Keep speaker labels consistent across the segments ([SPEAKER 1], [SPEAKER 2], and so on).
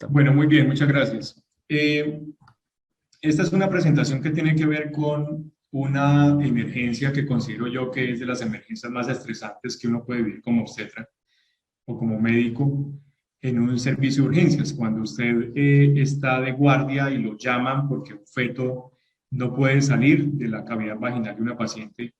[SPEAKER 1] Bueno, muy bien, muchas gracias. Esta es una presentación que tiene que ver con una emergencia que considero yo que es de las emergencias más estresantes que uno puede vivir como obstetra o como médico en un servicio de urgencias. Cuando usted está de guardia y lo llaman porque un feto no puede salir de la cavidad vaginal de una paciente,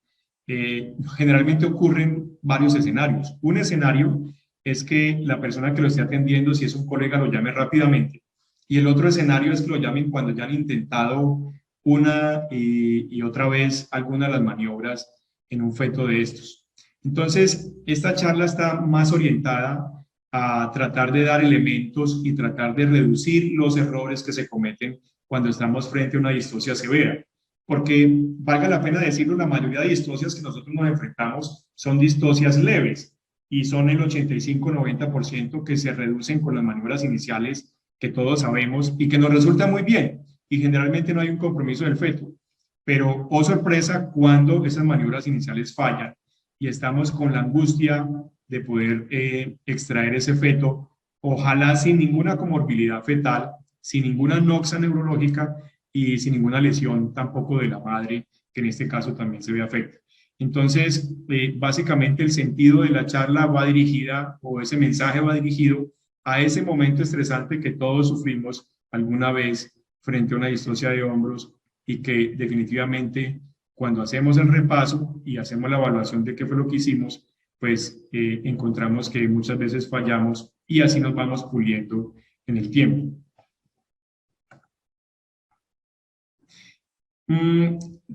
[SPEAKER 1] generalmente ocurren varios escenarios. Un escenario es que la persona que lo esté atendiendo, si es un colega, lo llame rápidamente. Y el otro escenario es que lo llamen cuando ya han intentado una y otra vez alguna de las maniobras en un feto de estos. Entonces, esta charla está más orientada a tratar de dar elementos y tratar de reducir los errores que se cometen cuando estamos frente a una distocia severa. Porque, valga la pena decirlo, la mayoría de distocias que nosotros nos enfrentamos son distocias leves y son el 85-90% que se reducen con las maniobras iniciales que todos sabemos y que nos resulta muy bien, y generalmente no hay un compromiso del feto. Pero, oh sorpresa, cuando esas maniobras iniciales fallan y estamos con la angustia de poder extraer ese feto, ojalá sin ninguna comorbilidad fetal, sin ninguna noxa neurológica y sin ninguna lesión tampoco de la madre, que en este caso también se ve afectada. Entonces, básicamente el sentido de la charla va dirigida, o ese mensaje va dirigido a ese momento estresante que todos sufrimos alguna vez frente a una distocia de hombros y que definitivamente cuando hacemos el repaso y hacemos la evaluación de qué fue lo que hicimos, pues encontramos que muchas veces fallamos y así nos vamos puliendo en el tiempo.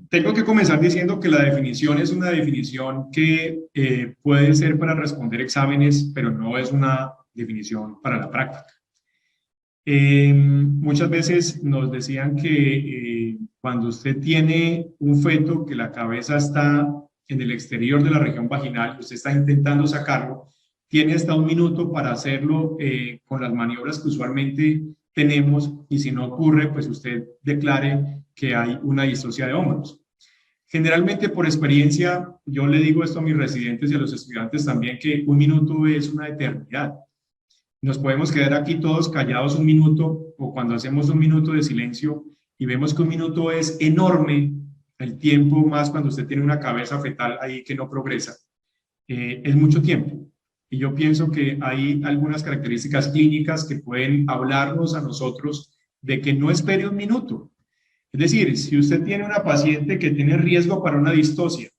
[SPEAKER 1] Tengo que comenzar diciendo que la definición es una definición que puede ser para responder exámenes, pero no es una definición para la práctica. Muchas veces nos decían que cuando usted tiene un feto que la cabeza está en el exterior de la región vaginal, usted está intentando sacarlo, tiene hasta 1 minuto para hacerlo con las maniobras que usualmente tenemos, y si no ocurre, pues usted declare que hay una distocia de hombros. Generalmente, por experiencia, yo le digo esto a mis residentes y a los estudiantes también, que 1 minuto es una eternidad. Nos podemos quedar aquí todos callados 1 minuto, o cuando hacemos 1 minuto de silencio y vemos que 1 minuto es enorme, el tiempo más cuando usted tiene una cabeza fetal ahí que no progresa, es mucho tiempo. Y yo pienso que hay algunas características clínicas que pueden hablarnos a nosotros de que no espere 1 minuto. Es decir, si usted tiene una paciente que tiene riesgo para una distocia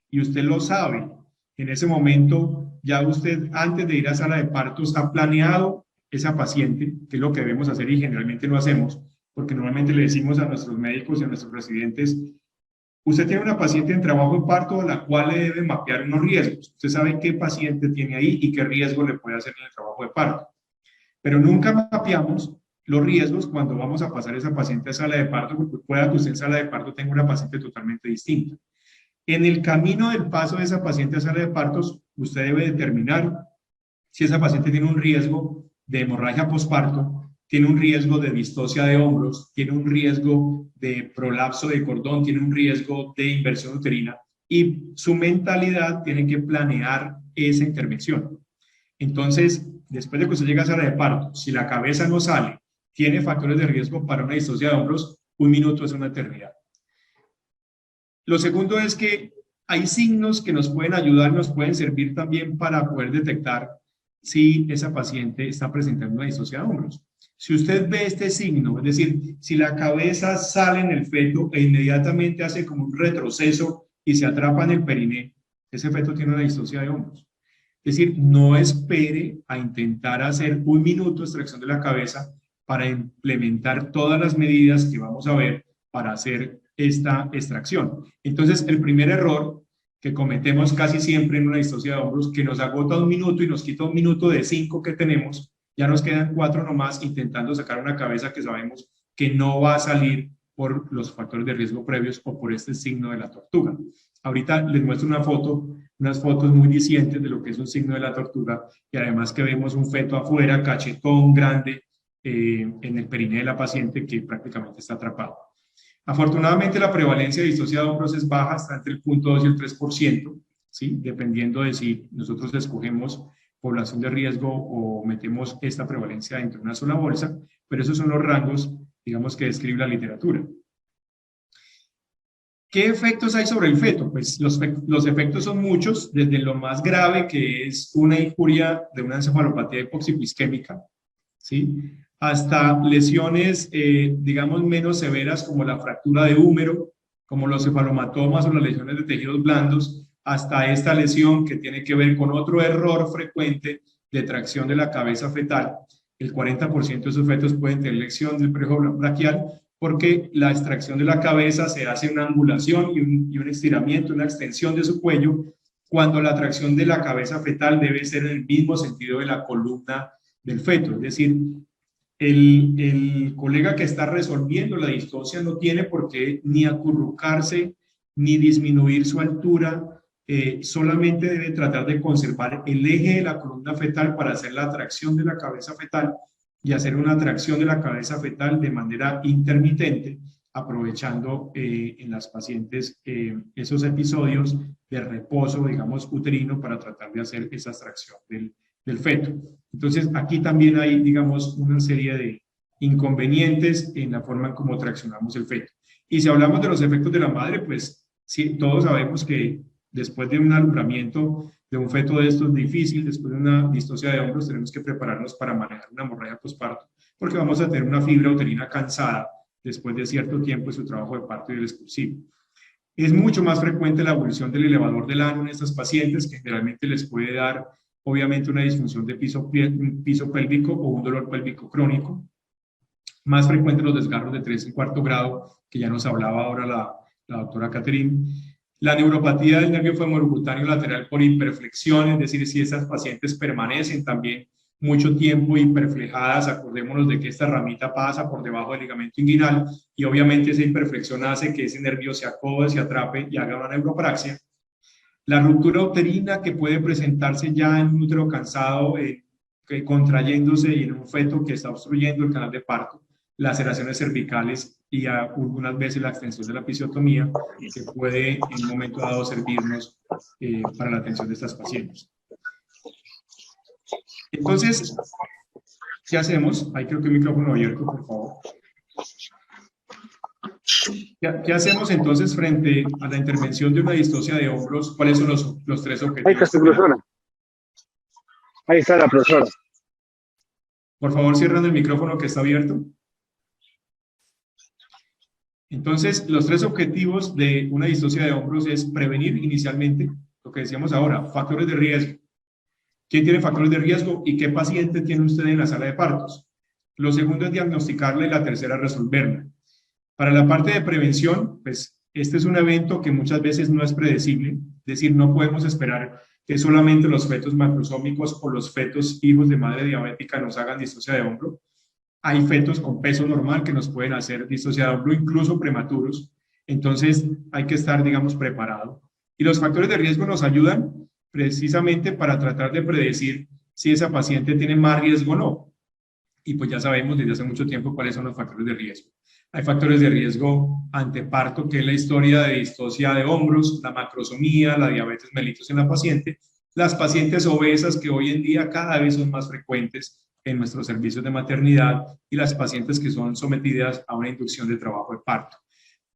[SPEAKER 1] y usted lo sabe, en ese momento ya usted, antes de ir a sala de partos, ha planeado esa paciente, que es lo que debemos hacer y generalmente no hacemos, porque normalmente le decimos a nuestros médicos y a nuestros residentes: usted tiene una paciente en trabajo de parto a la cual le debe mapear unos riesgos. Usted sabe qué paciente tiene ahí y qué riesgo le puede hacer en el trabajo de parto. Pero nunca mapeamos los riesgos cuando vamos a pasar esa paciente a sala de parto, porque pueda que usted en sala de parto tenga una paciente totalmente distinta. En el camino del paso de esa paciente a sala de partos, usted debe determinar si esa paciente tiene un riesgo de hemorragia posparto, tiene un riesgo de distocia de hombros, tiene un riesgo de prolapso de cordón, tiene un riesgo de inversión uterina, y su mentalidad tiene que planear esa intervención. Entonces, después de que usted llega a sala de parto, si la cabeza no sale, tiene factores de riesgo para una distocia de hombros, 1 minuto es una eternidad. Lo segundo es que hay signos que nos pueden ayudar, nos pueden servir también para poder detectar si esa paciente está presentando una distocia de hombros. Si usted ve este signo, es decir, si la cabeza sale en el feto e inmediatamente hace como un retroceso y se atrapa en el periné, ese feto tiene una distocia de hombros. Es decir, no espere a intentar hacer 1 minuto de extracción de la cabeza para implementar todas las medidas que vamos a ver para hacer esta extracción. Entonces, el primer error que cometemos casi siempre en una distocia de hombros, que nos agota 1 minuto y nos quita 1 minuto de 5 que tenemos, ya nos quedan 4 nomás intentando sacar una cabeza que sabemos que no va a salir por los factores de riesgo previos o por este signo de la tortuga. Ahorita les muestro una foto, unas fotos muy dicientes de lo que es un signo de la tortuga, y además que vemos un feto afuera, cachetón, grande, en el periné de la paciente, que prácticamente está atrapado. Afortunadamente, la prevalencia de distocia de hombros es baja, está entre el 0.2 y el 3%, ¿sí? Dependiendo de si nosotros escogemos población de riesgo o metemos esta prevalencia dentro de una sola bolsa, pero esos son los rangos, digamos, que describe la literatura. ¿Qué efectos hay sobre el feto? Pues los efectos son muchos, desde lo más grave, que es una injuria de una encefalopatía hipóxico-isquémica, ¿sí?, hasta lesiones, digamos, menos severas, como la fractura de húmero, como los cefalomatomas o las lesiones de tejidos blandos, hasta esta lesión que tiene que ver con otro error frecuente de tracción de la cabeza fetal. El 40% de esos fetos pueden tener lesión del preojo braquial, porque la extracción de la cabeza se hace una angulación y un estiramiento, una extensión de su cuello, cuando la tracción de la cabeza fetal debe ser en el mismo sentido de la columna del feto. Es decir, el colega que está resolviendo la distocia no tiene por qué ni acurrucarse ni disminuir su altura, solamente debe tratar de conservar el eje de la columna fetal para hacer la tracción de la cabeza fetal y hacer una tracción de la cabeza fetal de manera intermitente, aprovechando en las pacientes esos episodios de reposo, digamos, uterino, para tratar de hacer esa extracción del feto. Entonces, aquí también hay, digamos, una serie de inconvenientes en la forma en cómo traccionamos el feto. Y si hablamos de los efectos de la madre, pues sí, todos sabemos que después de un alumbramiento de un feto de estos difícil, después de una distocia de hombros, tenemos que prepararnos para manejar una hemorragia posparto, porque vamos a tener una fibra uterina cansada después de cierto tiempo de su trabajo de parto y del expulsivo. Es mucho más frecuente la evolución del elevador del ano en estas pacientes, que generalmente les puede dar, obviamente, una disfunción de piso pélvico o un dolor pélvico crónico. Más frecuente los desgarros de 3 y 4 grado, que ya nos hablaba ahora la doctora Catherine. La neuropatía del nervio femorocutáneo lateral por hiperflexión, es decir, si esas pacientes permanecen también mucho tiempo hiperflejadas, acordémonos de que esta ramita pasa por debajo del ligamento inguinal y obviamente esa hiperflexión hace que ese nervio se acode, se atrape y haga una neuropraxia. La ruptura uterina, que puede presentarse ya en un útero cansado, contrayéndose, y en un feto que está obstruyendo el canal de parto. Laceraciones cervicales y algunas veces la extensión de la episiotomía, que puede en un momento dado servirnos para la atención de estas pacientes. Entonces, ¿qué hacemos? Ahí creo que el micrófono abierto, por favor. ¿Qué hacemos entonces frente a la intervención de una distocia de hombros? ¿Cuáles son los 3 objetivos?
[SPEAKER 2] Ahí está su profesora. Ahí está la profesora.
[SPEAKER 1] Por favor, cierren el micrófono que está abierto. Entonces, los 3 objetivos de una distocia de hombros es prevenir inicialmente, lo que decíamos ahora, factores de riesgo. ¿Quién tiene factores de riesgo y qué paciente tiene usted en la sala de partos? Lo segundo es diagnosticarla y la tercera resolverla. Para la parte de prevención, pues este es un evento que muchas veces no es predecible, es decir, no podemos esperar que solamente los fetos macrosómicos o los fetos hijos de madre diabética nos hagan distocia de hombro. Hay fetos con peso normal que nos pueden hacer distocia de hombro, incluso prematuros. Entonces hay que estar, digamos, preparado. Y los factores de riesgo nos ayudan precisamente para tratar de predecir si esa paciente tiene más riesgo o no. Y pues ya sabemos desde hace mucho tiempo cuáles son los factores de riesgo. Hay factores de riesgo anteparto, que es la historia de distocia de hombros, la macrosomía, la diabetes mellitus en la paciente, las pacientes obesas, que hoy en día cada vez son más frecuentes en nuestros servicios de maternidad, y las pacientes que son sometidas a una inducción de trabajo de parto.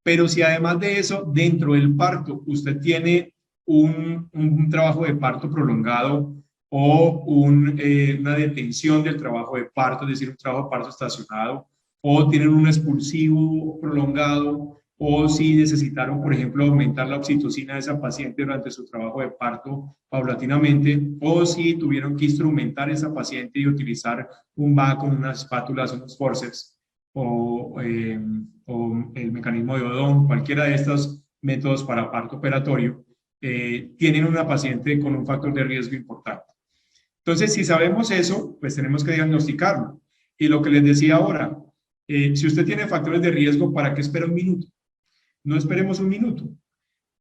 [SPEAKER 1] Pero si además de eso, dentro del parto, usted tiene un trabajo de parto prolongado o una detención del trabajo de parto, es decir, un trabajo de parto estacionado, o tienen un expulsivo prolongado, o si necesitaron, por ejemplo, aumentar la oxitocina de esa paciente durante su trabajo de parto paulatinamente, o si tuvieron que instrumentar a esa paciente y utilizar un vaco, unas espátulas, unos forceps, o el mecanismo de Odón, cualquiera de estos métodos para parto operatorio, tienen una paciente con un factor de riesgo importante. Entonces, si sabemos eso, pues tenemos que diagnosticarlo. Y lo que les decía ahora, si usted tiene factores de riesgo, ¿para qué espera un minuto? No esperemos un minuto,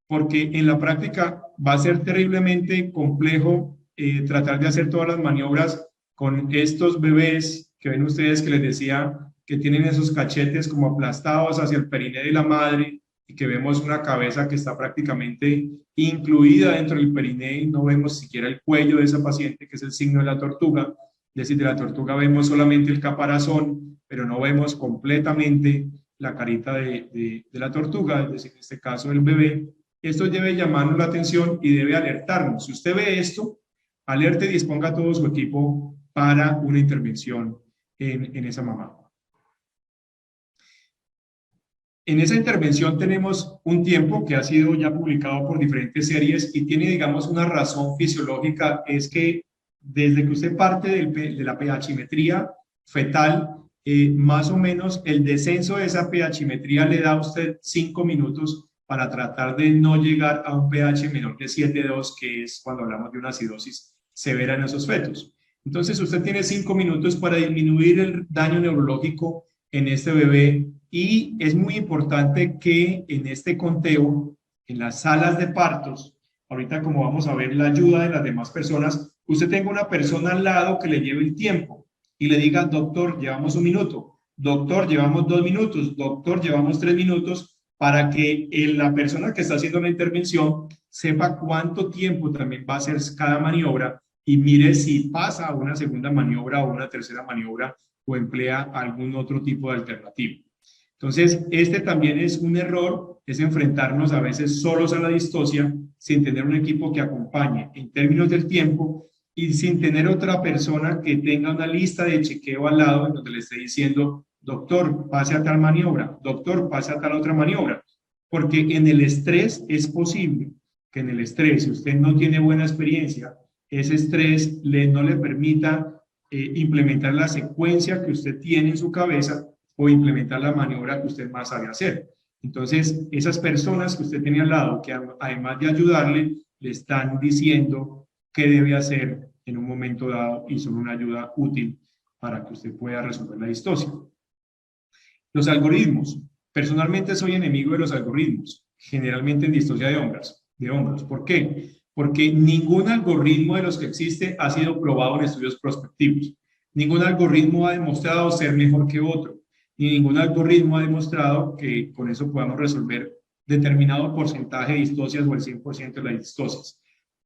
[SPEAKER 1] porque en la práctica va a ser terriblemente complejo tratar de hacer todas las maniobras con estos bebés que ven ustedes, que les decía que tienen esos cachetes como aplastados hacia el periné de la madre, y que vemos una cabeza que está prácticamente incluida dentro del perineo y no vemos siquiera el cuello de esa paciente, que es el signo de la tortuga. Es decir, de la tortuga vemos solamente el caparazón, pero no vemos completamente la carita de la tortuga, es decir, en este caso el bebé. Esto debe llamarnos la atención y debe alertarnos. Si usted ve esto, alerte y disponga todo su equipo para una intervención en esa mamá. En esa intervención tenemos un tiempo que ha sido ya publicado por diferentes series y tiene, digamos, una razón fisiológica, es que desde que usted parte de la pHimetría fetal, más o menos el descenso de esa pHimetría le da a usted 5 minutos para tratar de no llegar a un pH menor de 7,2, que es cuando hablamos de una acidosis severa en esos fetos. Entonces usted tiene 5 minutos para disminuir el daño neurológico en este bebé, y es muy importante que en este conteo, en las salas de partos, ahorita como vamos a ver la ayuda de las demás personas, usted tenga una persona al lado que le lleve el tiempo y le diga, doctor, llevamos 1 minuto, doctor, llevamos 2 minutos, doctor, llevamos 3 minutos, para que la persona que está haciendo la intervención sepa cuánto tiempo también va a hacer cada maniobra y mire si pasa a una segunda maniobra o una tercera maniobra o emplea algún otro tipo de alternativa. Entonces, este también es un error, es enfrentarnos a veces solos a la distocia sin tener un equipo que acompañe en términos del tiempo y sin tener otra persona que tenga una lista de chequeo al lado en donde le esté diciendo, doctor, pase a tal maniobra, doctor, pase a tal otra maniobra, porque en el estrés es posible que en el estrés, si usted no tiene buena experiencia, ese estrés no le permita implementar la secuencia que usted tiene en su cabeza o implementar la maniobra que usted más sabe hacer. Entonces, esas personas que usted tiene al lado, que además de ayudarle, le están diciendo qué debe hacer en un momento dado y son una ayuda útil para que usted pueda resolver la distocia. Los algoritmos. Personalmente soy enemigo de los algoritmos, generalmente en distocia de hombros. ¿Por qué? Porque ningún algoritmo de los que existe ha sido probado en estudios prospectivos. Ningún algoritmo ha demostrado ser mejor que otro. Y ningún algoritmo ha demostrado que con eso podamos resolver determinado porcentaje de distocias o el 100% de las distocias.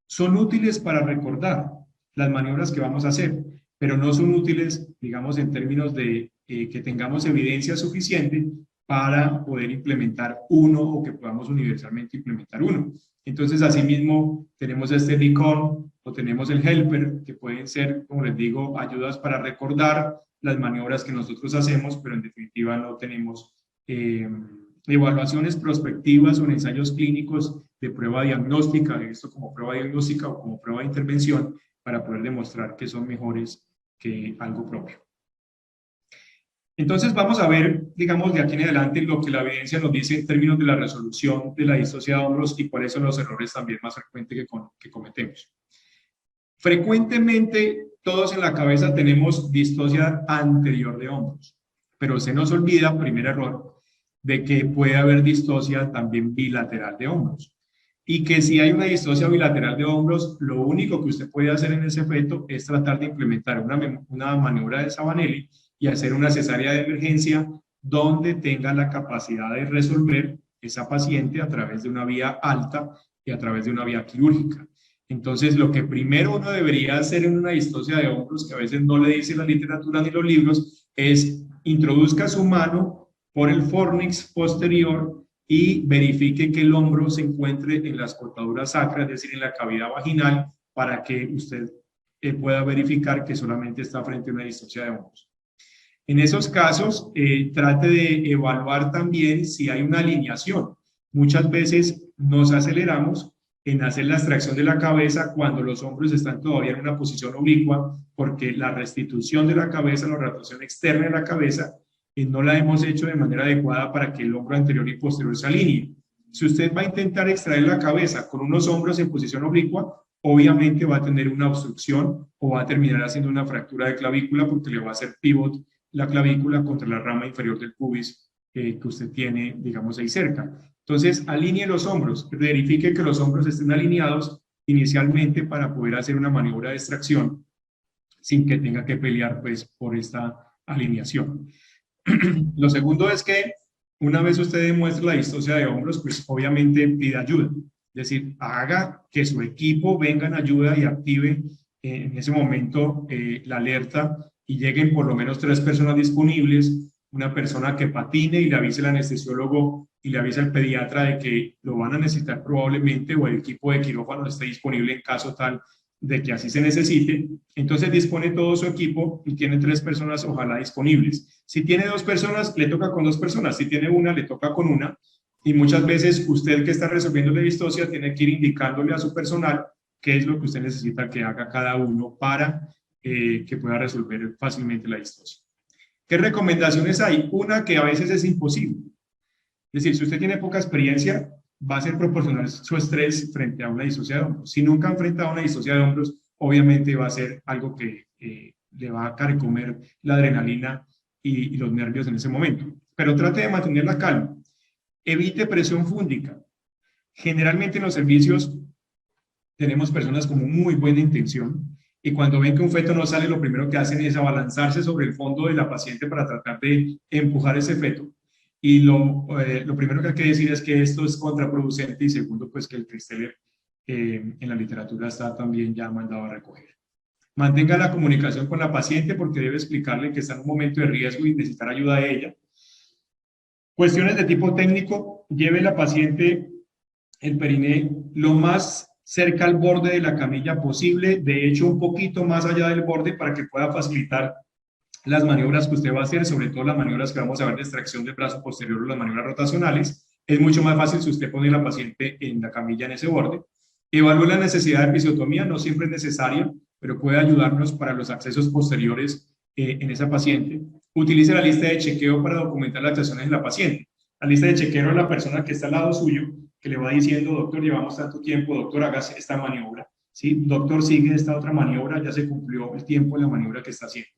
[SPEAKER 1] Son útiles para recordar las maniobras que vamos a hacer, pero no son útiles, digamos, en términos de que tengamos evidencia suficiente para poder implementar uno o que podamos universalmente implementar uno. Entonces, asimismo, tenemos este Recon o tenemos el Helper, que pueden ser, como les digo, ayudas para recordar las maniobras que nosotros hacemos, pero en definitiva no tenemos evaluaciones prospectivas o ensayos clínicos de prueba diagnóstica, de esto como prueba diagnóstica o como prueba de intervención, para poder demostrar que son mejores que algo propio. Entonces vamos a ver, digamos, de aquí en adelante lo que la evidencia nos dice en términos de la resolución de la distocia de hombros y cuáles son los errores también más frecuentes que cometemos. Frecuentemente todos en la cabeza tenemos distocia anterior de hombros, pero se nos olvida, primer error, de que puede haber distocia también bilateral de hombros. Y que si hay una distocia bilateral de hombros, lo único que usted puede hacer en ese feto es tratar de implementar una maniobra de Sabanelli y hacer una cesárea de emergencia donde tenga la capacidad de resolver esa paciente a través de una vía alta y a través de una vía quirúrgica. Entonces, lo que primero uno debería hacer en una distocia de hombros, que a veces no le dice la literatura ni los libros, es introduzca su mano por el fornix posterior y verifique que el hombro se encuentre en las cortaduras sacras, es decir, en la cavidad vaginal, para que usted pueda verificar que solamente está frente a una distocia de hombros. En esos casos, trate de evaluar también si hay una alineación. Muchas veces nos aceleramos en hacer la extracción de la cabeza cuando los hombros están todavía en una posición oblicua, porque la restitución de la cabeza, la rotación externa de la cabeza, no la hemos hecho de manera adecuada para que el hombro anterior y posterior se alinee. Si usted va a intentar extraer la cabeza con unos hombros en posición oblicua, obviamente va a tener una obstrucción o va a terminar haciendo una fractura de clavícula porque le va a hacer pivot la clavícula contra la rama inferior del pubis que usted tiene, digamos, ahí cerca. Entonces, alinee los hombros, verifique que los hombros estén alineados inicialmente para poder hacer una maniobra de extracción sin que tenga que pelear, pues, por esta alineación. Lo segundo es que Una vez usted demuestre la distocia de hombros, pues obviamente pida ayuda. Es decir, haga que su equipo venga en ayuda y active en ese momento la alerta y lleguen por lo menos 3 personas disponibles, una persona que patine y le avise al anestesiólogo y le avise al pediatra de que lo van a necesitar probablemente, o el equipo de quirófano esté disponible en caso tal de que así se necesite. Entonces dispone todo su equipo y tiene 3 personas ojalá disponibles. Si tiene 2 personas, le toca con 2 personas. Si tiene una, le toca con una. Y muchas veces usted que está resolviendo la distocia tiene que ir indicándole a su personal qué es lo que usted necesita que haga cada uno para que pueda resolver fácilmente la distocia. ¿Qué recomendaciones hay? Una, que a veces es imposible. Es decir, si usted tiene poca experiencia, va a ser proporcional su estrés frente a una distocia de hombros. Si nunca ha enfrentado una distocia de hombros, obviamente va a ser algo que le va a carcomer la adrenalina y los nervios en ese momento. Pero trate de mantener la calma. Evite presión fúndica. Generalmente en los servicios tenemos personas con muy buena intención y cuando ven que un feto no sale, lo primero que hacen es abalanzarse sobre el fondo de la paciente para tratar de empujar ese feto. Y lo primero que hay que decir es que esto es contraproducente, y segundo, pues que el Christeller en la literatura está también ya mandado a recoger. Mantenga la comunicación con la paciente porque debe explicarle que está en un momento de riesgo y necesitar ayuda de ella. Cuestiones de tipo técnico: lleve la paciente el periné lo más cerca al borde de la camilla posible, de hecho un poquito más allá del borde para que pueda facilitar las maniobras que usted va a hacer, sobre todo las maniobras que vamos a ver de extracción del brazo posterior o las maniobras rotacionales. Es mucho más fácil si usted pone a la paciente en la camilla en ese borde. Evalúe la necesidad de episiotomía, no siempre es necesaria, pero puede ayudarnos para los accesos posteriores en esa paciente. Utilice la lista de chequeo para documentar las actuaciones de la paciente. La lista de chequeo es la persona que está al lado suyo, que le va diciendo: doctor, llevamos tanto tiempo, doctor, hágase esta maniobra, ¿sí? Doctor, sigue esta otra maniobra, ya se cumplió el tiempo en la maniobra que está haciendo.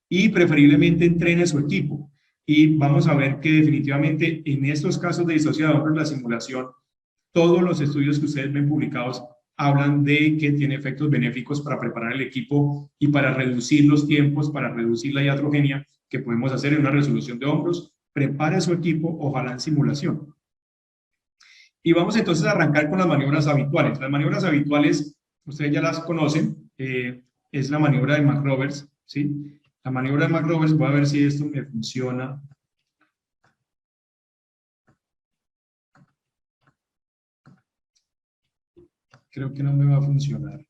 [SPEAKER 1] Y preferiblemente entrene su equipo. Y vamos a ver que definitivamente en estos casos de distocia de hombros, la simulación, todos los estudios que ustedes ven publicados hablan de que tiene efectos benéficos para preparar el equipo y para reducir los tiempos, para reducir la iatrogenia que podemos hacer en una resolución de hombros. Prepare su equipo, ojalá en simulación. Y vamos entonces a arrancar con las maniobras habituales. Las maniobras habituales, ustedes ya las conocen, es la maniobra de McRoberts, ¿sí? La maniobra de McRoberts, voy a ver si esto me funciona. Creo que no me va a funcionar.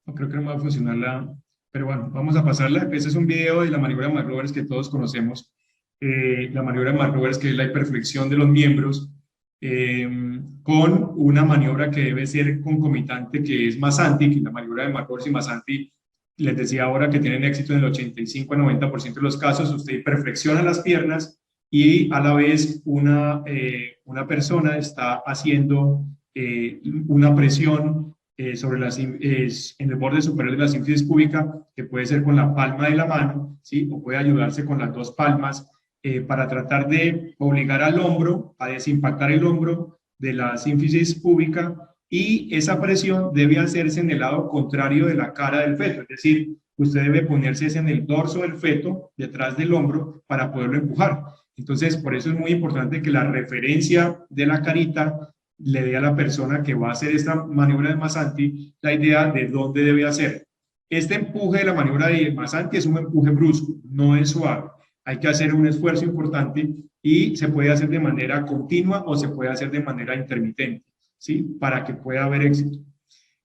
[SPEAKER 1] No, creo que no me va a funcionar pero bueno, vamos a pasarla. Este es un video de la maniobra de McRoberts que todos conocemos. La maniobra de McRoberts, que es la hiperflexión de los miembros, con una maniobra que debe ser concomitante, que es Masanti, que la maniobra de McRoberts y Masanti, les decía ahora que tienen éxito en el 85 a 90% de los casos. Usted hiperflexiona las piernas y a la vez una persona está haciendo una presión sobre en el borde superior de la sínfisis púbica, que puede ser con la palma de la mano, ¿sí? O puede ayudarse con las 2 palmas, para tratar de obligar al hombro a desimpactar el hombro de la sínfisis púbica, y esa presión debe hacerse en el lado contrario de la cara del feto, es decir, usted debe ponerse en el dorso del feto, detrás del hombro, para poderlo empujar. Entonces, por eso es muy importante que la referencia de la carita le dé a la persona que va a hacer esta maniobra de Masanti la idea de dónde debe hacer. Este empuje de la maniobra de Masanti es un empuje brusco, no es suave. Hay que hacer un esfuerzo importante y se puede hacer de manera continua o se puede hacer de manera intermitente, ¿sí? Para que pueda haber éxito.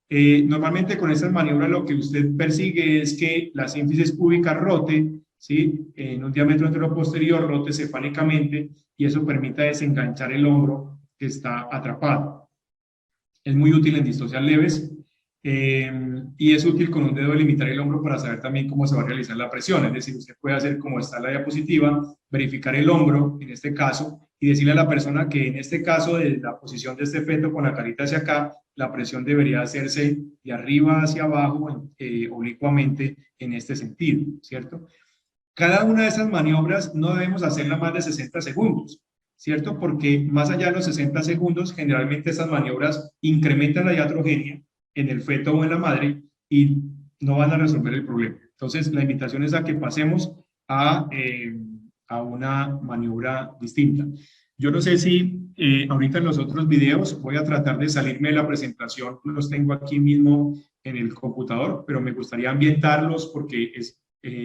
[SPEAKER 1] Normalmente con estas maniobras lo que usted persigue es que la sínfisis púbica rote, ¿sí? En un diámetro anterior-posterior, rote cefálicamente, y eso permita desenganchar el hombro que está atrapado. Es muy útil en distocias leves, y es útil con un dedo delimitar el hombro para saber también cómo se va a realizar la presión. Es decir, usted puede hacer como está en la diapositiva, verificar el hombro en este caso y decirle a la persona que en este caso, de la posición de este feto con la carita hacia acá, la presión debería hacerse de arriba hacia abajo, oblicuamente, en este sentido, ¿cierto? Cada una de esas maniobras no debemos hacerla más de 60 segundos, ¿cierto? Porque más allá de los 60 segundos, generalmente esas maniobras incrementan la iatrogenia en el feto o en la madre y no van a resolver el problema. Entonces, la invitación es a que pasemos a una maniobra distinta. Yo no sé si ahorita en los otros videos voy a tratar de salirme de la presentación, los tengo aquí mismo en el computador, pero me gustaría ambientarlos porque es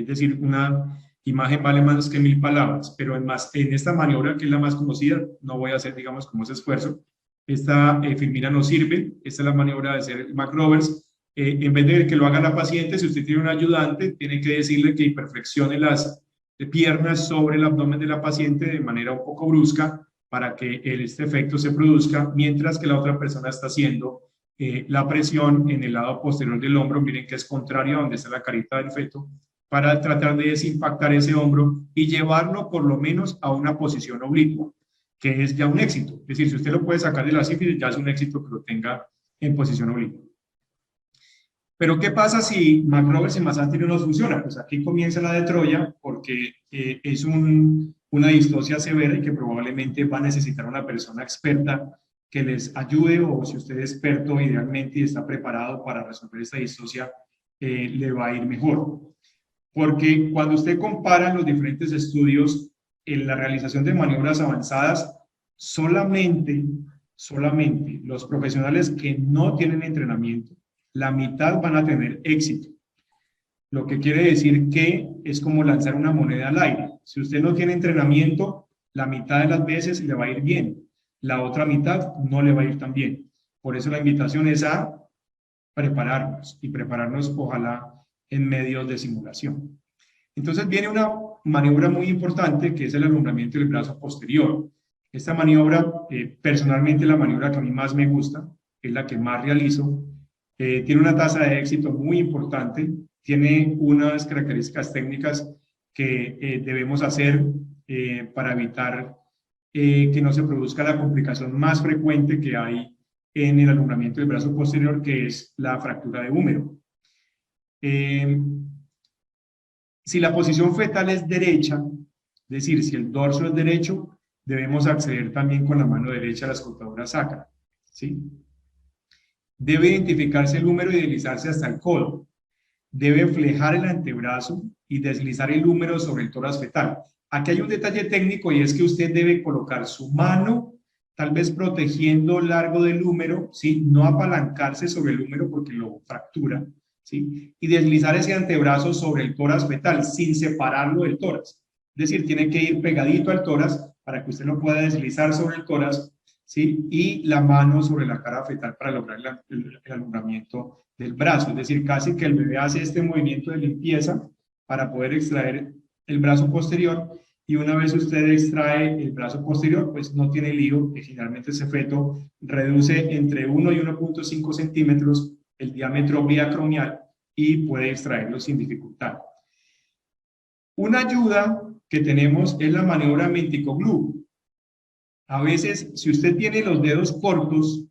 [SPEAKER 1] decir, una imagen vale más que 1000 palabras, pero en esta maniobra, que es la más conocida, no voy a hacer, digamos, como ese esfuerzo. Esta filmina no sirve, esta es la maniobra de hacer McRoberts. En vez de que lo haga la paciente, si usted tiene un ayudante, tiene que decirle que hiperflexione las piernas sobre el abdomen de la paciente de manera un poco brusca para que este efecto se produzca, mientras que la otra persona está haciendo la presión en el lado posterior del hombro, miren que es contrario a donde está la carita del feto, para tratar de desimpactar ese hombro y llevarlo por lo menos a una posición oblicua, que es ya un éxito. Es decir, si usted lo puede sacar de la sífilis, ya es un éxito que lo tenga en posición oblicua. Pero ¿qué pasa si McRoberts y Massantini no funciona? Pues aquí comienza la de Troya, porque es una distocia severa y que probablemente va a necesitar una persona experta que les ayude, o si usted es experto idealmente y está preparado para resolver esta distocia, le va a ir mejor. Porque cuando usted compara los diferentes estudios en la realización de maniobras avanzadas, solamente los profesionales que no tienen entrenamiento, la mitad van a tener éxito. Lo que quiere decir que es como lanzar una moneda al aire. Si usted no tiene entrenamiento, la mitad de las veces le va a ir bien, la otra mitad no le va a ir tan bien. Por eso la invitación es a prepararnos, y prepararnos ojalá en medios de simulación. Entonces viene una maniobra muy importante, que es el alumbramiento del brazo posterior. Esta maniobra, personalmente la maniobra que a mí más me gusta, es la que más realizo, tiene una tasa de éxito muy importante, tiene unas características técnicas que debemos hacer para evitar que no se produzca la complicación más frecuente que hay en el alumbramiento del brazo posterior, que es la fractura de húmero. Si la posición fetal es derecha, es decir, si el dorso es derecho, debemos acceder también con la mano derecha a la escrotadura sacra, ¿sí? Debe identificarse el húmero y deslizarse hasta el codo. Debe flejar el antebrazo y deslizar el húmero sobre el tórax fetal. Aquí hay un detalle técnico, y es que usted debe colocar su mano, tal vez protegiendo el largo del húmero, ¿sí? No apalancarse sobre el húmero porque lo fractura, ¿sí? Y deslizar ese antebrazo sobre el tórax fetal sin separarlo del tórax. Es decir, tiene que ir pegadito al tórax para que usted lo pueda deslizar sobre el tórax, ¿sí? Y la mano sobre la cara fetal para lograr el alumbramiento del brazo. Es decir, casi que el bebé hace este movimiento de limpieza para poder extraer el brazo posterior, y una vez usted extrae el brazo posterior, pues no tiene lío, que generalmente ese feto reduce entre 1 y 1.5 centímetros el diámetro biacromial y puede extraerlo sin dificultad. Una ayuda que tenemos es la maniobra Mentico Glue. A veces, si usted tiene los dedos cortos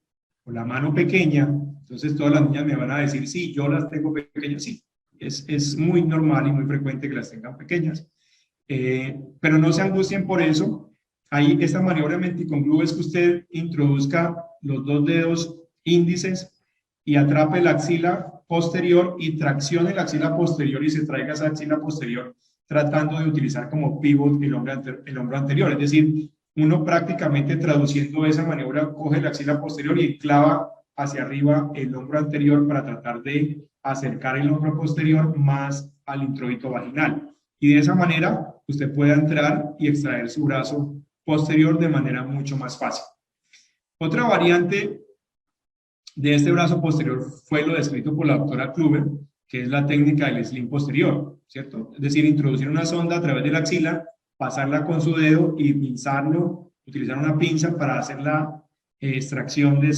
[SPEAKER 1] o la mano pequeña, entonces todas las niñas me van a decir, sí, yo las tengo pequeñas, sí. Es muy normal y muy frecuente que las tengan pequeñas. Pero no se angustien por eso. Ahí esta maniobra Mentico Glue es que usted introduzca los dos dedos índices y atrape la axila posterior y traccione la axila posterior y se traiga esa axila posterior, tratando de utilizar como pivot el hombro anterior. Es decir, uno prácticamente traduciendo esa maniobra coge la axila posterior y clava hacia arriba el hombro anterior para tratar de acercar el hombro posterior más al introito vaginal. Y de esa manera usted puede entrar y extraer su brazo posterior de manera mucho más fácil. Otra variante de este brazo posterior fue lo descrito por la doctora Kluber, que es la técnica del sling posterior, ¿cierto? Es decir, introducir una sonda a través de la axila, pasarla con su dedo y pinzarlo, utilizar una pinza para hacer la extracción de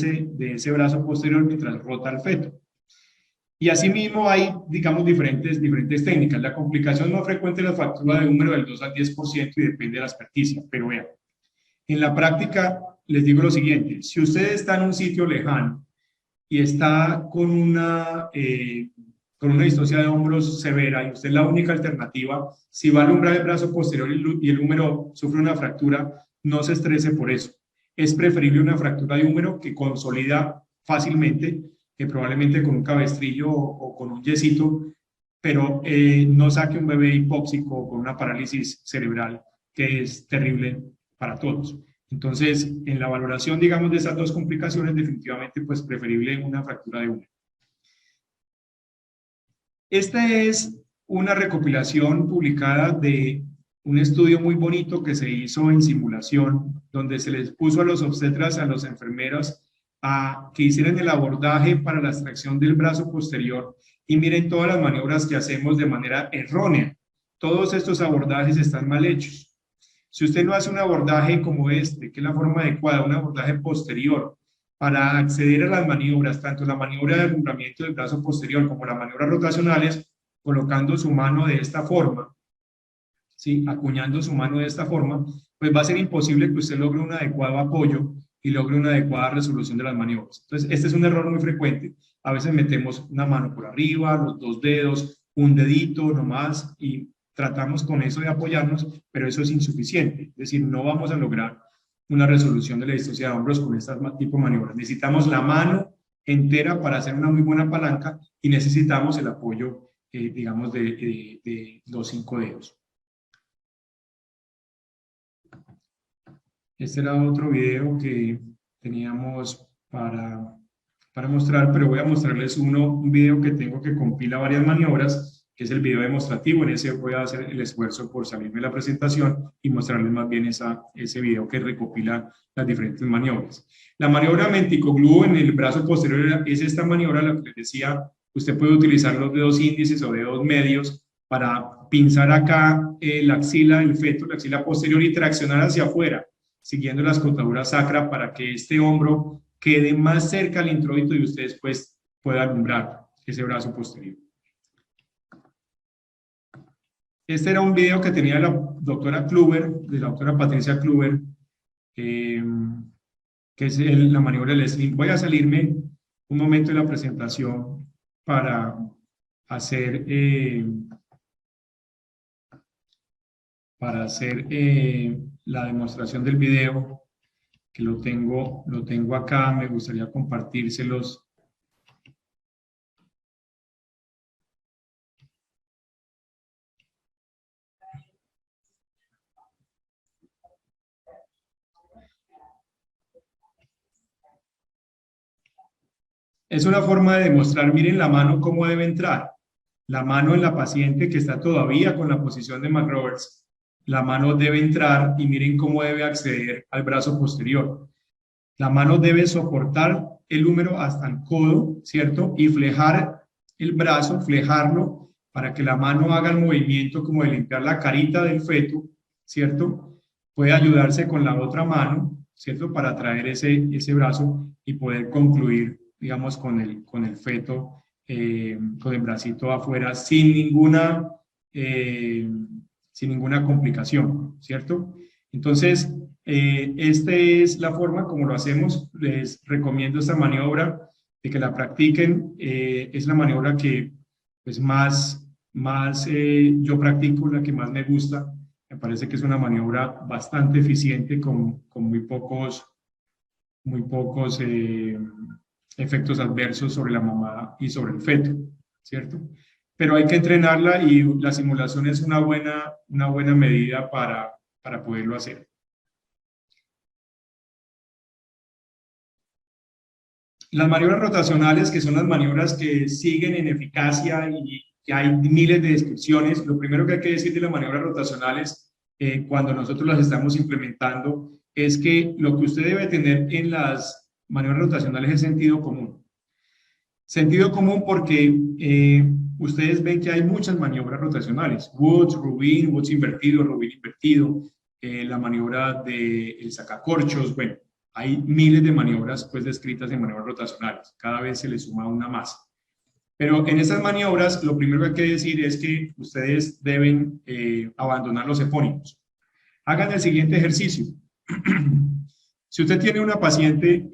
[SPEAKER 1] ese brazo posterior mientras rota el feto. Y asimismo hay, digamos, diferentes técnicas. La complicación más frecuente es la fractura de húmero del 2 al 10% y depende de la experticia. Pero vean, en la práctica les digo lo siguiente: si usted está en un sitio lejano y está con una con una distocia de hombros severa y usted es la única alternativa, si va a alumbrar el brazo posterior y el húmero sufre una fractura, no se estrese por eso. Es preferible una fractura de húmero que consolida fácilmente, que probablemente con un cabestrillo o con un yesito, pero no saque un bebé hipóxico con una parálisis cerebral, que es terrible para todos. Entonces, en la valoración, digamos, de esas dos complicaciones, definitivamente, pues preferible una fractura de húmero. Esta es una recopilación publicada de un estudio muy bonito que se hizo en simulación, donde se les puso a los obstetras, a las enfermeras, a que hicieran el abordaje para la extracción del brazo posterior y miren todas las maniobras que hacemos de manera errónea. Todos estos abordajes están mal hechos. Si usted no hace un abordaje como este, que es la forma adecuada, un abordaje posterior, para acceder a las maniobras, tanto la maniobra de alumbramiento del brazo posterior como las maniobras rotacionales, colocando su mano de esta forma, ¿sí? Acuñando su mano de esta forma, pues va a ser imposible que usted logre un adecuado apoyo y logre una adecuada resolución de las maniobras. Entonces, este es un error muy frecuente. A veces metemos una mano por arriba, los dos dedos, un dedito nomás, y tratamos con eso de apoyarnos, pero eso es insuficiente. Es decir, no vamos a lograr una resolución de la distocia de hombros con este tipo de maniobras. Necesitamos la mano entera para hacer una muy buena palanca y necesitamos el apoyo, digamos, de los 5 dedos. Este era otro video que teníamos para mostrar, pero voy a mostrarles un video que tengo que compila varias maniobras, que es el video demostrativo. En ese voy a hacer el esfuerzo por salirme de la presentación y mostrarles más bien ese video que recopila las diferentes maniobras. La maniobra Mentico-Glue en el brazo posterior es esta maniobra, la que les decía. Usted puede utilizar los dedos índices o dedos medios para pinzar acá la axila del feto, la axila posterior, y traccionar hacia afuera, siguiendo la escotadura sacra para que este hombro quede más cerca al introito y usted después pueda alumbrar ese brazo posterior. Este era un video que tenía la doctora Kluber, de la doctora Patricia Kluber, que es la maniobra del sling. Voy a salirme un momento de la presentación para hacer la demostración del video, que lo tengo acá. Me gustaría compartírselos. Es una forma de demostrar, miren la mano cómo debe entrar. La mano en la paciente que está todavía con la posición de McRoberts, la mano debe entrar y miren cómo debe acceder al brazo posterior. La mano debe soportar el húmero hasta el codo, ¿cierto? Y flejar el brazo, flejarlo para que la mano haga el movimiento como de limpiar la carita del feto, ¿cierto? Puede ayudarse con la otra mano, ¿cierto? Para traer ese brazo y poder concluir, digamos, con el feto, con el bracito afuera sin ninguna complicación, ¿cierto? Entonces, esta es la forma como lo hacemos. Les recomiendo esta maniobra, de que la practiquen. Es la maniobra que pues, más yo practico, la que más me gusta. Me parece que es una maniobra bastante eficiente con muy pocos efectos adversos sobre la mamá y sobre el feto, ¿cierto? Pero hay que entrenarla y la simulación es una buena medida para poderlo hacer. Las maniobras rotacionales, que son las maniobras que siguen en eficacia y que hay miles de descripciones. Lo primero que hay que decir de las maniobras rotacionales, cuando nosotros las estamos implementando, es que lo que usted debe tener en las maniobras rotacionales es sentido común. Sentido común porque ustedes ven que hay muchas maniobras rotacionales. Woods, Rubin, Woods invertido, Rubin invertido, la maniobra del sacacorchos. Bueno, hay miles de maniobras pues descritas en maniobras rotacionales. Cada vez se le suma una más. Pero en estas maniobras, lo primero que hay que decir es que ustedes deben abandonar los epónimos. Hagan el siguiente ejercicio. Si usted tiene una paciente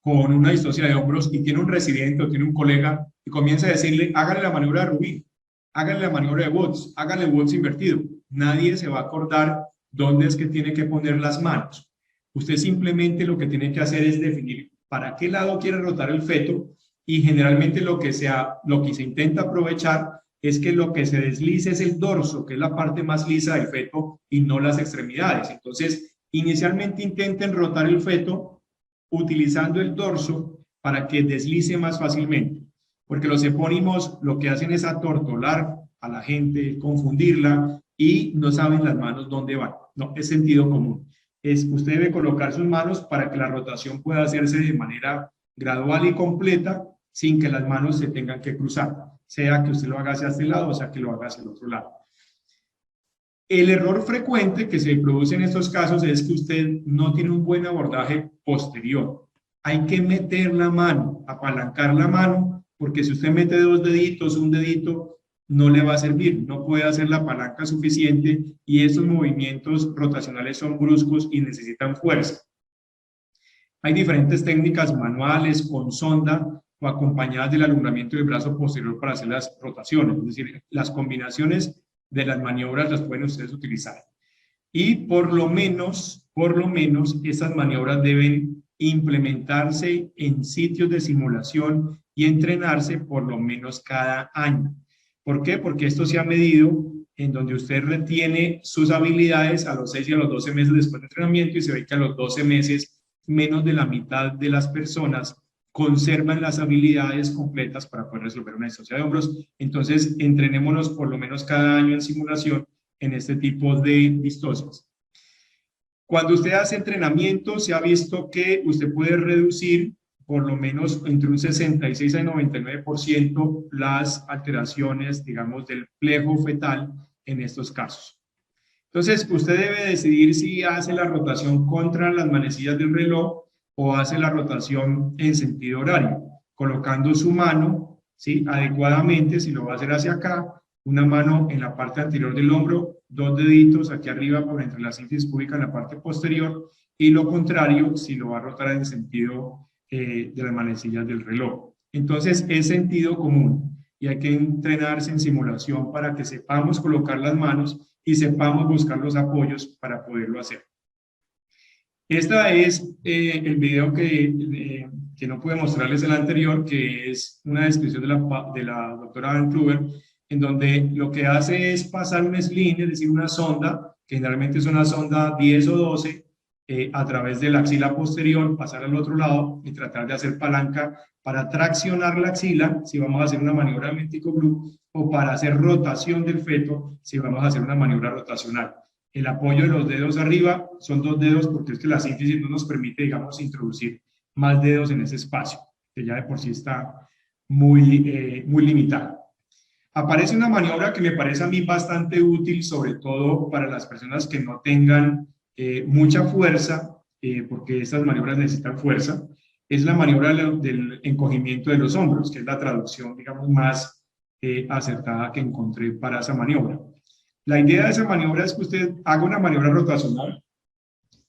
[SPEAKER 1] con una distocia de hombros y tiene un residente o tiene un colega y comienza a decirle, hágale la maniobra de Rubí, hágale la maniobra de Watts, hágale Watts invertido. Nadie se va a acordar dónde es que tiene que poner las manos. Usted simplemente lo que tiene que hacer es definir para qué lado quiere rotar el feto, y generalmente lo que se intenta aprovechar es que lo que se deslice es el dorso, que es la parte más lisa del feto, y no las extremidades. Entonces, inicialmente intenten rotar el feto utilizando el dorso para que deslice más fácilmente, porque los epónimos lo que hacen es atortolar a la gente, confundirla, y no saben las manos dónde van. No, es sentido común. Usted debe colocar sus manos para que la rotación pueda hacerse de manera gradual y completa, sin que las manos se tengan que cruzar, sea que usted lo haga hacia este lado o sea que lo haga hacia el otro lado. El error frecuente que se produce en estos casos es que usted no tiene un buen abordaje posterior. Hay que meter la mano, apalancar la mano, porque si usted mete dos deditos, un dedito, no le va a servir, no puede hacer la palanca suficiente, y estos movimientos rotacionales son bruscos y necesitan fuerza. Hay diferentes técnicas manuales, con sonda o acompañadas del alumbramiento del brazo posterior para hacer las rotaciones, es decir, las combinaciones de las maniobras las pueden ustedes utilizar. Y por lo menos estas maniobras deben implementarse en sitios de simulación y entrenarse por lo menos cada año. ¿Por qué? Porque esto se ha medido en donde usted retiene sus habilidades a los 6 y a los 12 meses después de entrenamiento, y se ve que a los 12 meses menos de la mitad de las personas conservan las habilidades completas para poder resolver una distosia de hombros. Entonces, entrenémonos por lo menos cada año en simulación en este tipo de distosias. Cuando usted hace entrenamiento, se ha visto que usted puede reducir por lo menos entre un 66 al 99% las alteraciones, digamos, del plejo fetal en estos casos. Entonces, usted debe decidir si hace la rotación contra las manecillas del reloj o hace la rotación en sentido horario, colocando su mano, ¿sí?, adecuadamente. Si lo va a hacer hacia acá, una mano en la parte anterior del hombro, dos deditos aquí arriba por entre la sínfisis púbica en la parte posterior, y lo contrario si lo va a rotar en sentido de las manecillas del reloj. Entonces, es sentido común y hay que entrenarse en simulación para que sepamos colocar las manos y sepamos buscar los apoyos para poderlo hacer. Este es el video que no pude mostrarles el anterior, que es una descripción de la doctora Van Kluver, en donde lo que hace es pasar un sling, es decir, una sonda, que generalmente es una sonda 10 o 12, a través de la axila posterior, pasar al otro lado y tratar de hacer palanca para traccionar la axila, si vamos a hacer una maniobra de Mentico Blue, o para hacer rotación del feto, si vamos a hacer una maniobra rotacional. El apoyo de los dedos arriba son dos dedos, porque es que la síntesis no nos permite, digamos, introducir más dedos en ese espacio, que ya de por sí está muy limitada. Aparece una maniobra que me parece a mí bastante útil, sobre todo para las personas que no tengan mucha fuerza, porque estas maniobras necesitan fuerza. Es la maniobra del encogimiento de los hombros, que es la traducción, digamos, más acertada que encontré para esa maniobra. La idea de esa maniobra es que usted haga una maniobra rotacional,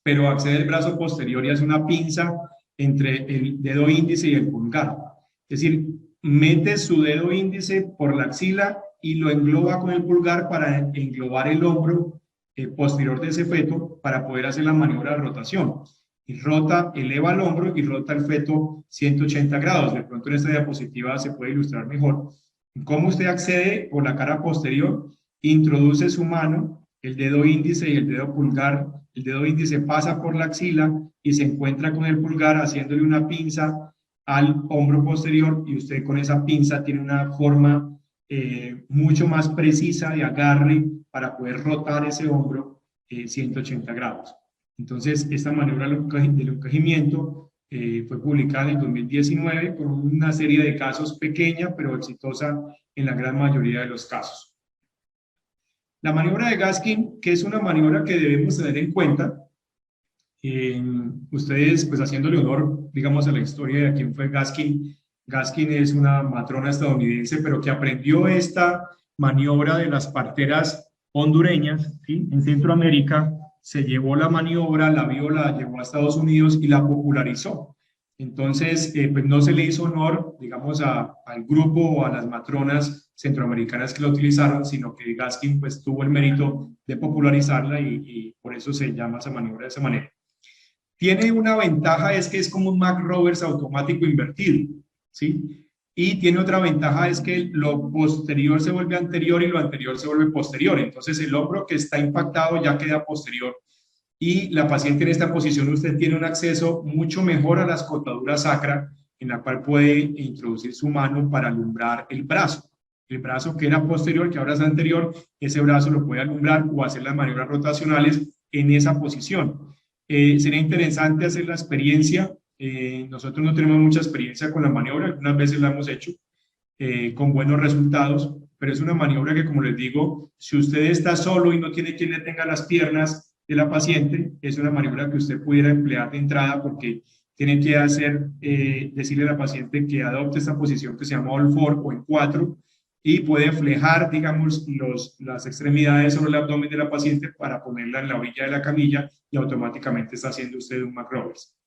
[SPEAKER 1] pero accede el brazo posterior y hace una pinza entre el dedo índice y el pulgar. Es decir, mete su dedo índice por la axila y lo engloba con el pulgar para englobar el hombro posterior de ese feto, para poder hacer la maniobra de rotación. Y rota, eleva el hombro y rota el feto 180 grados. De pronto en esta diapositiva se puede ilustrar mejor cómo usted accede por la cara posterior, introduce su mano, el dedo índice y el dedo pulgar. El dedo índice pasa por la axila y se encuentra con el pulgar, haciéndole una pinza al hombro posterior, y usted con esa pinza tiene una forma mucho más precisa de agarre para poder rotar ese hombro 180 grados. Entonces, esta maniobra del encogimiento fue publicada en el 2019 con una serie de casos pequeña, pero exitosa en la gran mayoría de los casos. La maniobra de Gaskin, que es una maniobra que debemos tener en cuenta, ustedes, pues haciéndole honor, digamos, a la historia de quién fue Gaskin. Gaskin es una matrona estadounidense, pero que aprendió esta maniobra de las parteras hondureñas, ¿sí?, en Centroamérica. Se llevó la maniobra, la vio, la llevó a Estados Unidos y la popularizó. Entonces, pues no se le hizo honor, digamos, al grupo o a las matronas centroamericanas que la utilizaron, sino que Gaskin pues tuvo el mérito de popularizarla y por eso se llama esa maniobra de esa manera. Tiene una ventaja, es que es como un McRoberts automático invertido, ¿sí? Y tiene otra ventaja, es que lo posterior se vuelve anterior y lo anterior se vuelve posterior. Entonces el hombro que está impactado ya queda posterior. Y la paciente en esta posición, usted tiene un acceso mucho mejor a la escotadura sacra, en la cual puede introducir su mano para alumbrar el brazo. El brazo que era posterior, que ahora es anterior, ese brazo lo puede alumbrar o hacer las maniobras rotacionales en esa posición. Sería interesante hacer la experiencia. Nosotros no tenemos mucha experiencia con la maniobra, algunas veces la hemos hecho con buenos resultados, pero es una maniobra que, como les digo, si usted está solo y no tiene quien le tenga las piernas de la paciente, es una maniobra que usted pudiera emplear de entrada porque tiene que decirle a la paciente que adopte esta posición que se llama all four o en 4 y puede flejar, digamos, las extremidades sobre el abdomen de la paciente para ponerla en la orilla de la camilla y automáticamente está haciendo usted un McRoberts.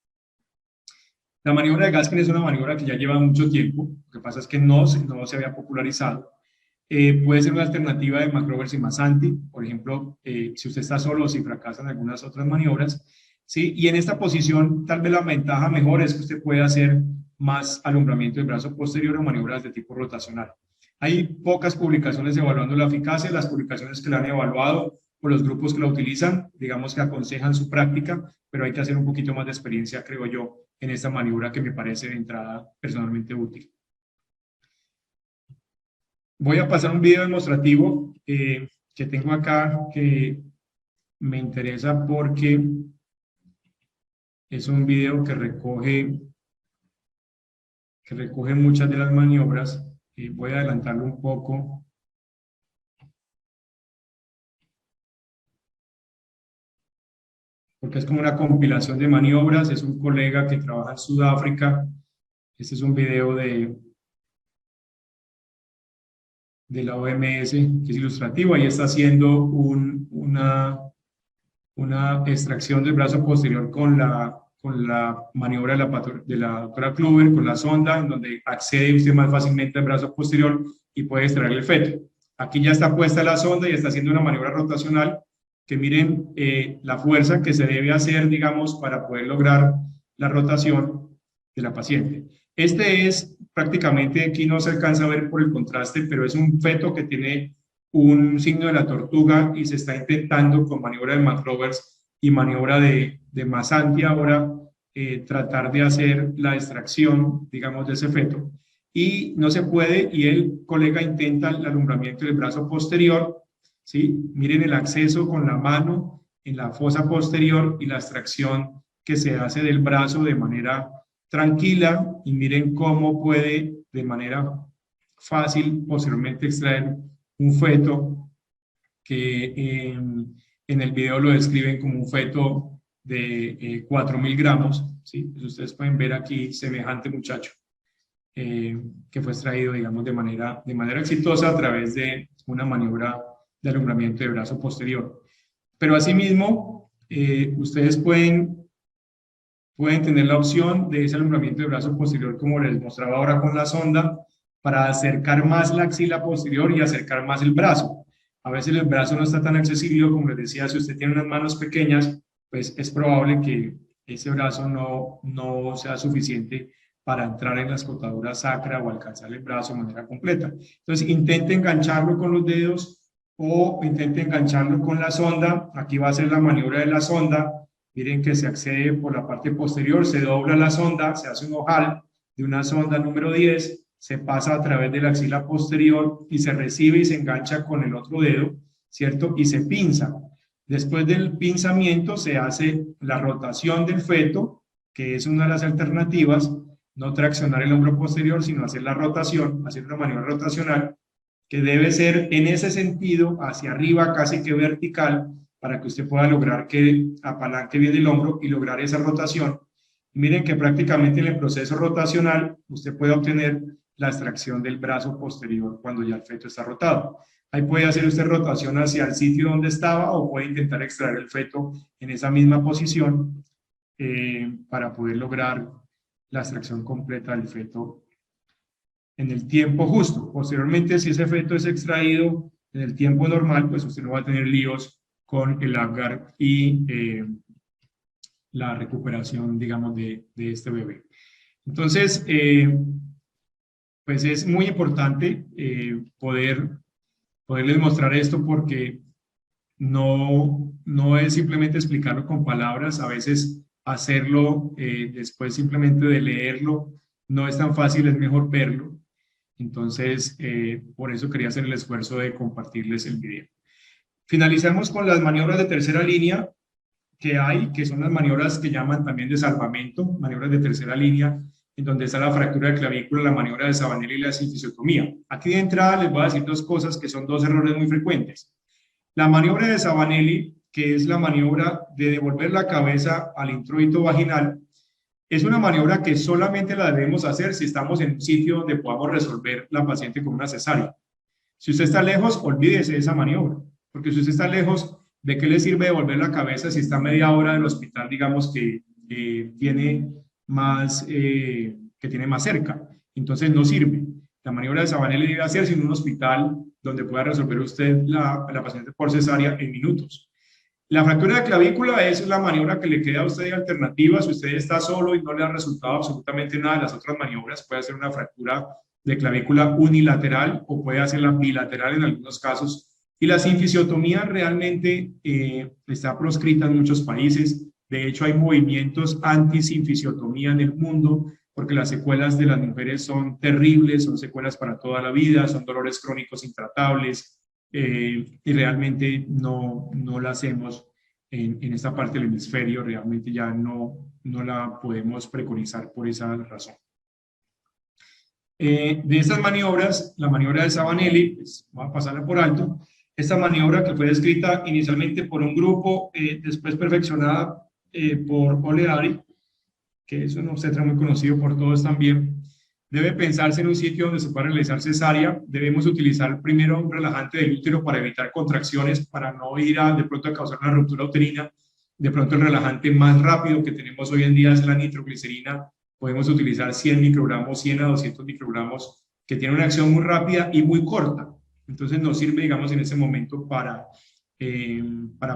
[SPEAKER 1] La maniobra de Gaskin es una maniobra que ya lleva mucho tiempo, lo que pasa es que no se había popularizado. Puede ser una alternativa de McRoberts y Masanti, por ejemplo, si usted está solo o si fracasan algunas otras maniobras, ¿sí? Y en esta posición, tal vez la ventaja mejor es que usted puede hacer más alumbramiento del brazo posterior o maniobras de tipo rotacional. Hay pocas publicaciones evaluando la eficacia, las publicaciones que la han evaluado por los grupos que la utilizan, digamos que aconsejan su práctica, pero hay que hacer un poquito más de experiencia, creo yo, en esta maniobra que me parece de entrada personalmente útil. Voy a pasar un video demostrativo que tengo acá que me interesa porque es un video que recoge muchas de las maniobras. Voy a adelantarlo un poco. Porque es como una compilación de maniobras. Es un colega que trabaja en Sudáfrica. Este es un video de la OMS, que es ilustrativo. Ahí está haciendo una extracción del brazo posterior con la maniobra de la doctora Kluber, con la sonda, en donde accede usted más fácilmente al brazo posterior y puede extraer el feto. Aquí ya está puesta la sonda y está haciendo una maniobra rotacional, que miren la fuerza que se debe hacer, digamos, para poder lograr la rotación de la paciente. Este es prácticamente, aquí no se alcanza a ver por el contraste, pero es un feto que tiene un signo de la tortuga y se está intentando con maniobra de McRoberts y maniobra de Masanti ahora tratar de hacer la extracción, digamos, de ese feto. Y no se puede, y el colega intenta el alumbramiento del brazo posterior, ¿sí? Miren el acceso con la mano en la fosa posterior y la extracción que se hace del brazo de manera tranquila, y miren cómo puede de manera fácil posteriormente extraer un feto que en el video lo describen como un feto de 4.000 gramos, ¿sí? Pues ustedes pueden ver aquí semejante muchacho que fue extraído, digamos, de manera exitosa a través de una maniobra de alumbramiento de brazo posterior. Pero asimismo, ustedes pueden tener la opción de ese alumbramiento de brazo posterior, como les mostraba ahora con la sonda, para acercar más la axila posterior y acercar más el brazo. A veces el brazo no está tan accesible, como les decía, si usted tiene unas manos pequeñas, pues es probable que ese brazo no sea suficiente para entrar en la escotadura sacra o alcanzar el brazo de manera completa. Entonces, intente engancharlo con los dedos o intente engancharlo con la sonda. Aquí va a ser la maniobra de la sonda. Miren que se accede por la parte posterior, se dobla la sonda, se hace un ojal de una sonda número 10, se pasa a través de la axila posterior y se recibe y se engancha con el otro dedo, ¿cierto? Y se pinza. Después del pinzamiento se hace la rotación del feto, que es una de las alternativas, no traccionar el hombro posterior, sino hacer la rotación, hacer una maniobra rotacional, que debe ser en ese sentido, hacia arriba, casi que vertical, para que usted pueda lograr que apalanque bien el hombro y lograr esa rotación. Y miren que prácticamente en el proceso rotacional usted puede obtener la extracción del brazo posterior cuando ya el feto está rotado. Ahí puede hacer usted rotación hacia el sitio donde estaba o puede intentar extraer el feto en esa misma posición para poder lograr la extracción completa del feto en el tiempo justo. Posteriormente, si ese feto es extraído en el tiempo normal, pues usted no va a tener líos con el Apgar y la recuperación, digamos, de este bebé. Entonces, pues es muy importante poderles mostrar esto, porque no es simplemente explicarlo con palabras. A veces hacerlo después simplemente de leerlo no es tan fácil, es mejor verlo. Entonces, por eso quería hacer el esfuerzo de compartirles el video. Finalizamos con las maniobras de tercera línea que son las maniobras que llaman también de salvamento, maniobras de tercera línea, en donde está la fractura de clavícula, la maniobra de Sabanelli y la sinfisiotomía. Aquí de entrada les voy a decir dos cosas que son dos errores muy frecuentes. La maniobra de Sabanelli, que es la maniobra de devolver la cabeza al introito vaginal, es una maniobra que solamente la debemos hacer si estamos en un sitio donde podamos resolver la paciente con una cesárea. Si usted está lejos, olvídese de esa maniobra, porque si usted está lejos, ¿de qué le sirve devolver la cabeza si está a media hora del hospital, digamos, que tiene más cerca? Entonces no sirve. La maniobra de Sabanelli debe hacerse en un hospital donde pueda resolver usted la paciente por cesárea en minutos. La fractura de clavícula es la maniobra que le queda a usted de alternativa. Si usted está solo y no le ha resultado absolutamente nada de las otras maniobras, puede hacer una fractura de clavícula unilateral o puede hacerla bilateral en algunos casos. Y la sinfisiotomía realmente está proscrita en muchos países. De hecho, hay movimientos anti-sinfisiotomía en el mundo, porque las secuelas de las mujeres son terribles, son secuelas para toda la vida, son dolores crónicos intratables, y realmente no la hacemos en esta parte del hemisferio. Realmente ya no la podemos preconizar por esa razón. De estas maniobras, la maniobra de Sabanelli, pues, voy a pasarla por alto. Esta maniobra, que fue descrita inicialmente por un grupo, después perfeccionada por Oleari, que es un obstetra muy conocido por todos también, debe pensarse en un sitio donde se pueda realizar cesárea. Debemos utilizar primero un relajante del útero para evitar contracciones, para no ir de pronto a causar una ruptura uterina. De pronto el relajante más rápido que tenemos hoy en día es la nitroglicerina. Podemos utilizar 100 microgramos, 100 a 200 microgramos, que tiene una acción muy rápida y muy corta. Entonces nos sirve, digamos, en ese momento para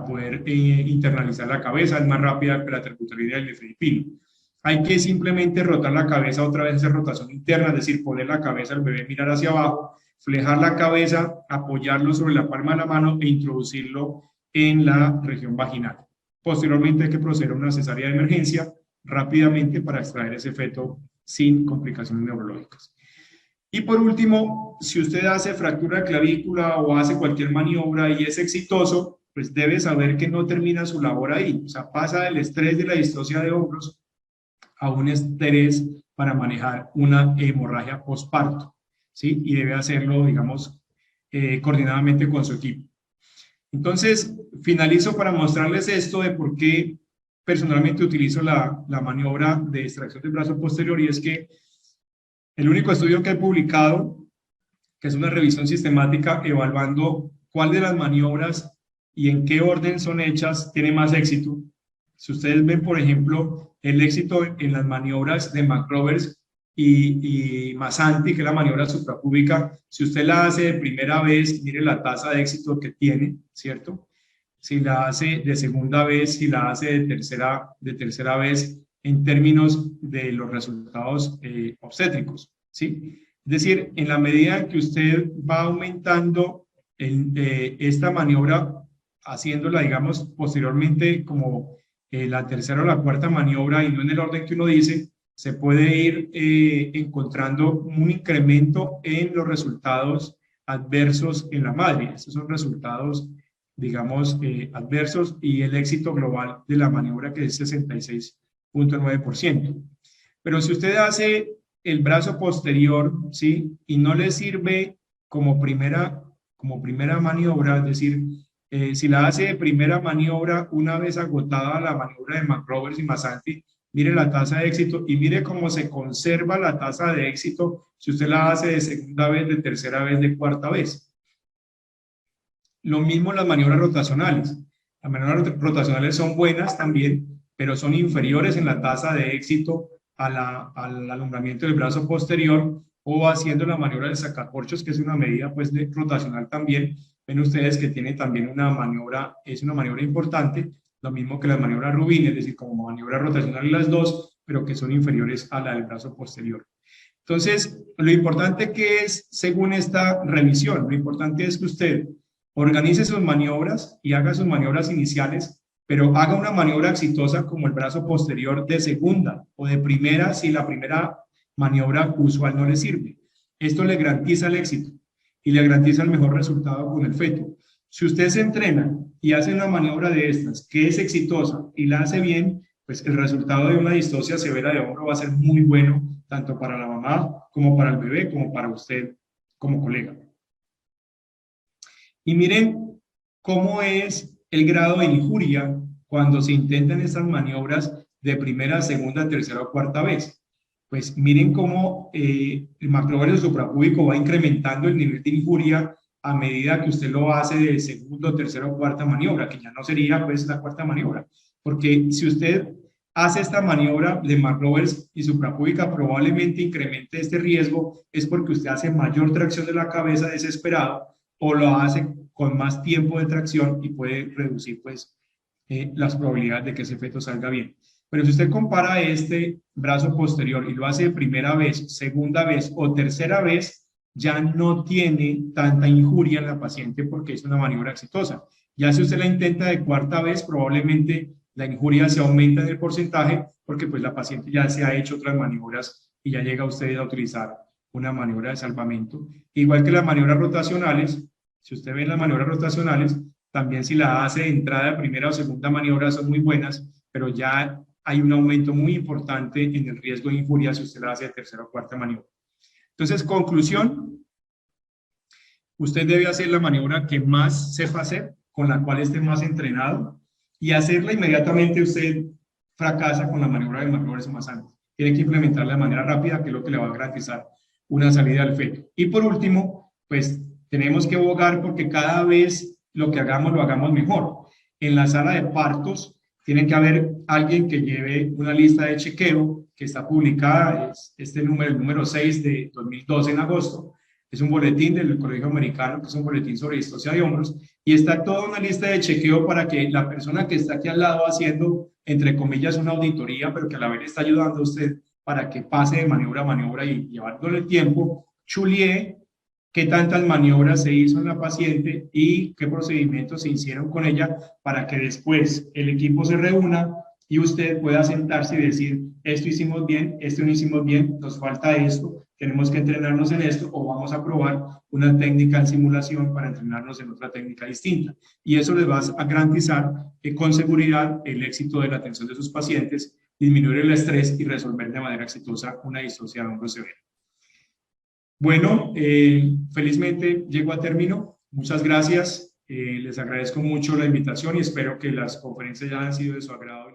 [SPEAKER 1] poder internalizar la cabeza. Es más rápida que la terbutalina y el nifedipino. Hay que simplemente rotar la cabeza otra vez, hacer rotación interna, es decir, poner la cabeza del bebé, mirar hacia abajo, flejar la cabeza, apoyarlo sobre la palma de la mano e introducirlo en la región vaginal. Posteriormente hay que proceder a una cesárea de emergencia rápidamente para extraer ese feto sin complicaciones neurológicas. Y por último, si usted hace fractura de clavícula o hace cualquier maniobra y es exitoso, pues debe saber que no termina su labor ahí. O sea, pasa del estrés de la distosia de hombros a un estrés para manejar una hemorragia postparto, ¿sí? Y debe hacerlo, digamos, coordinadamente con su equipo. Entonces, finalizo para mostrarles esto de por qué personalmente utilizo la maniobra de extracción del brazo posterior, y es que el único estudio que he publicado, que es una revisión sistemática evaluando cuál de las maniobras y en qué orden son hechas, tiene más éxito. Si ustedes ven, por ejemplo, el éxito en las maniobras de McRoberts y Masanti, que es la maniobra suprapúbica, si usted la hace de primera vez, mire la tasa de éxito que tiene, ¿cierto? Si la hace de segunda vez, si la hace de tercera vez, en términos de los resultados obstétricos, ¿sí? Es decir, en la medida en que usted va aumentando esta maniobra, haciéndola, digamos, posteriormente como la tercera o la cuarta maniobra y no en el orden que uno dice, se puede ir encontrando un incremento en los resultados adversos en la madre. Estos son resultados, digamos, adversos, y el éxito global de la maniobra, que es 66.9%. Pero si usted hace el brazo posterior, ¿sí? Y no le sirve como primera maniobra, es decir, si la hace de primera maniobra, una vez agotada la maniobra de McRoberts y Masanti, mire la tasa de éxito y mire cómo se conserva la tasa de éxito si usted la hace de segunda vez, de tercera vez, de cuarta vez. Lo mismo las maniobras rotacionales. Las maniobras rotacionales son buenas también, pero son inferiores en la tasa de éxito al alongamiento del brazo posterior, o haciendo la maniobra de sacacorchos, que es una medida pues rotacional también. Ven ustedes que tiene también una maniobra, es una maniobra importante, lo mismo que la maniobra Rubin, es decir, como maniobra rotacional las dos, pero que son inferiores a la del brazo posterior. Entonces, lo importante que es, según esta revisión, lo importante es que usted organice sus maniobras y haga sus maniobras iniciales, pero haga una maniobra exitosa como el brazo posterior de segunda o de primera si la primera maniobra usual no le sirve. Esto le garantiza el éxito y le garantiza el mejor resultado con el feto. Si usted se entrena y hace una maniobra de estas que es exitosa y la hace bien, pues el resultado de una distocia severa de hombro va a ser muy bueno, tanto para la mamá como para el bebé, como para usted como colega. Y miren cómo es el grado de injuria cuando se intentan estas maniobras de primera, segunda, tercera o cuarta vez. Pues miren cómo el macroverio suprapúbico va incrementando el nivel de injuria a medida que usted lo hace de segunda, tercera o cuarta maniobra, que ya no sería pues la cuarta maniobra. Porque si usted hace esta maniobra de macrovers y suprapúbica, probablemente incremente este riesgo, es porque usted hace mayor tracción de la cabeza desesperado o lo hace con más tiempo de tracción y puede reducir pues las probabilidades de que ese feto salga bien. Pero si usted compara este brazo posterior y lo hace de primera vez, segunda vez o tercera vez, ya no tiene tanta injuria en la paciente porque es una maniobra exitosa. Ya si usted la intenta de cuarta vez, probablemente la injuria se aumenta en el porcentaje porque pues la paciente ya se ha hecho otras maniobras y ya llega usted a utilizar una maniobra de salvamento. Igual que las maniobras rotacionales, si usted ve las maniobras rotacionales, también si la hace de entrada de primera o segunda maniobra son muy buenas, pero ya hay un aumento muy importante en el riesgo de injuria si usted la hace de tercera o cuarta maniobra. Entonces, conclusión, usted debe hacer la maniobra que más sepa hacer, con la cual esté más entrenado, y hacerla inmediatamente usted fracasa con la maniobra de macrovers más antes. Tiene que implementarla de manera rápida, que es lo que le va a garantizar una salida al feto. Y por último, pues tenemos que abogar porque cada vez lo que hagamos lo hagamos mejor. En la sala de partos tiene que haber alguien que lleve una lista de chequeo que está publicada, es este número, el número 6 de 2012 en agosto. Es un boletín del Colegio Americano, que es un boletín sobre distocia de hombros, y está toda una lista de chequeo para que la persona que está aquí al lado haciendo, entre comillas, una auditoría, pero que a la vez le está ayudando a usted para que pase de maniobra a maniobra y llevándole el tiempo, chulie qué tantas maniobras se hizo en la paciente y qué procedimientos se hicieron con ella para que después el equipo se reúna y usted pueda sentarse y decir, esto hicimos bien, esto no hicimos bien, nos falta esto, tenemos que entrenarnos en esto o vamos a probar una técnica en simulación para entrenarnos en otra técnica distinta. Y eso les va a garantizar con seguridad el éxito de la atención de sus pacientes, disminuir el estrés y resolver de manera exitosa una distocia de hombro severa. Bueno, felizmente llego a término. Muchas gracias. Les agradezco mucho la invitación y espero que las conferencias ya han sido de su agrado.